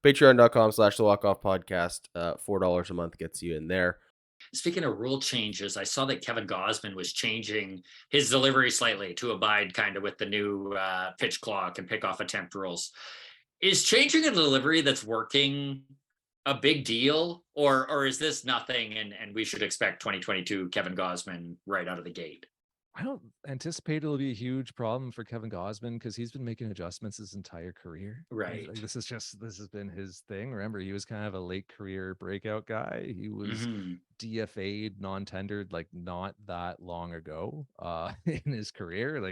Patreon.com/the Walk-Off Podcast. $4 a month gets you in there. Speaking of rule changes, I saw that Kevin Gosman was changing his delivery slightly to abide kind of with the new pitch clock and pickoff attempt rules. Is changing a delivery that's working a big deal, or is this nothing and we should expect 2022 Kevin Gosman right out of the gate? I don't anticipate it'll be a huge problem for Kevin Gosman because he's been making adjustments his entire career. Right. Like this has been his thing. Remember, he was kind of a late career breakout guy. He was Mhm. DFA'd, non-tendered like not that long ago in his career.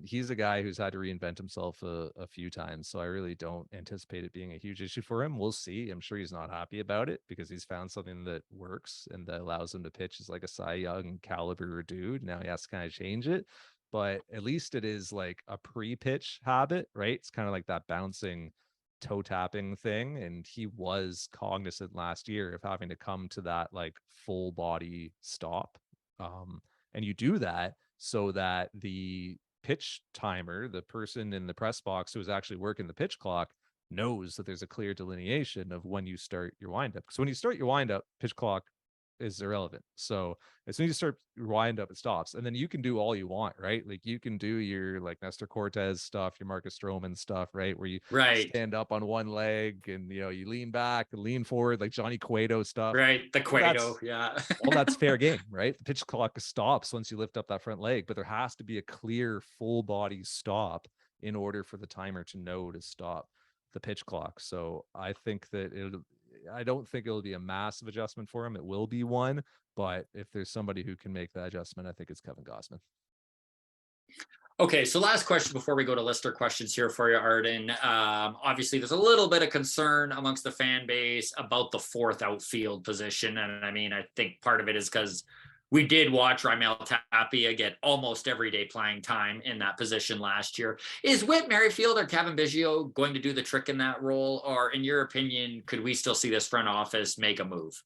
He's a guy who's had to reinvent himself a few times. So I really don't anticipate it being a huge issue for him. We'll see. I'm sure he's not happy about it because he's found something that works and that allows him to pitch as like a Cy Young caliber dude. Now he has to kind of change it, but at least it is like a pre-pitch habit, right? It's kind of like that bouncing toe tapping thing. And he was cognizant last year of having to come to that like full body stop. And you do that so that the pitch timer, the person in the press box who is actually working the pitch clock, knows that there's a clear delineation of when you start your windup. So when you start your windup, pitch clock is irrelevant. So as soon as you start your wind up, it stops. And then you can do all you want, right? Like you can do your like Nestor Cortez stuff, your Marcus Stroman stuff, right? Where you Right. stand up on one leg and you lean back and lean forward, like Johnny Cueto stuff. Right. The All Cueto. that's Yeah. all that's fair game, right? The pitch clock stops once you lift up that front leg, but there has to be a clear full body stop in order for the timer to know to stop the pitch clock. So I don't think it'll be a massive adjustment for him. It will be one, but if there's somebody who can make that adjustment, I think it's Kevin Gosman. Okay, so last question before we go to listener questions here for you, Arden. Obviously, there's a little bit of concern amongst the fan base about the fourth outfield position. And I mean, I think part of it is because we did watch Raimel Tapia get almost everyday playing time in that position last year. Is Whit Merrifield or Cavan Biggio going to do the trick in that role? Or in your opinion, could we still see this front office make a move?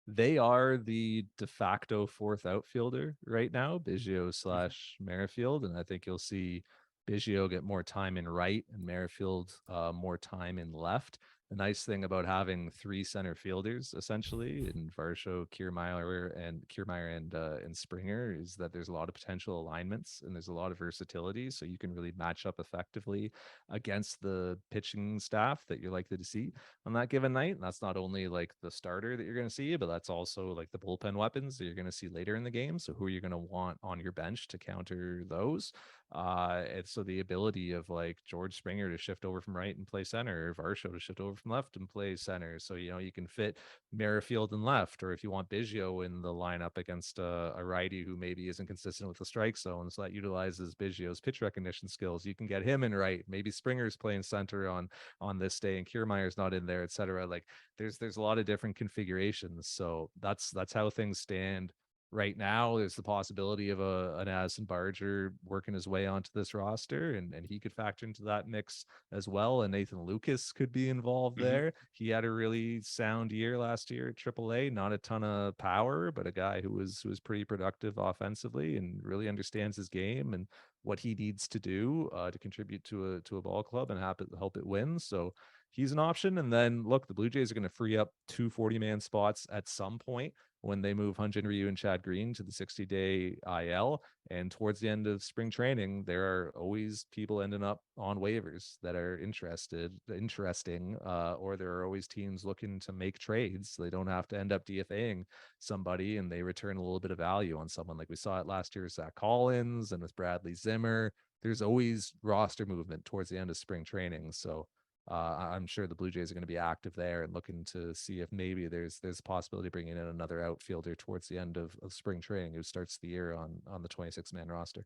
They are the de facto fourth outfielder right now, Biggio Mhm. slash Merrifield. And I think you'll see Biggio get more time in right and Merrifield more time in left. The nice thing about having three center fielders essentially in Varsho, Kiermaier and Springer is that there's a lot of potential alignments and there's a lot of versatility. So you can really match up effectively against the pitching staff that you're likely to see on that given night. And that's not only like the starter that you're going to see, but that's also like the bullpen weapons that you're going to see later in the game. So who are you going to want on your bench to counter those? And so the ability of like George Springer to shift over from right and play center, or Varsho to shift over from left and play center. So, you can fit Merrifield in left, or if you want Biggio in the lineup against a righty who maybe isn't consistent with the strike zone, so that utilizes Biggio's pitch recognition skills, you can get him in right. Maybe Springer's playing center on this day and Kiermaier's not in there, etc. Like there's a lot of different configurations. So that's how things stand right now. There's the possibility of an Addison Barger working his way onto this roster, and he could factor into that mix as well. And Nathan Lucas could be involved Mhm. there. He had a really sound year last year at AAA, not a ton of power, but a guy who was pretty productive offensively and really understands his game and what he needs to do to contribute to a ball club and help it win. So he's an option. And then look, the Blue Jays are going to free up two 40-man spots at some point when they move Hyun-Jin Ryu and Chad Green to the 60-day IL. And towards the end of spring training, there are always people ending up on waivers that are interesting, or there are always teams looking to make trades. So they don't have to end up DFAing somebody and they return a little bit of value on someone like we saw it last year with Zach Collins and with Bradley Zimmer. There's always roster movement towards the end of spring training. So I'm sure the Blue Jays are going to be active there and looking to see if maybe there's a possibility of bringing in another outfielder towards the end of spring training who starts the year on the 26-man roster.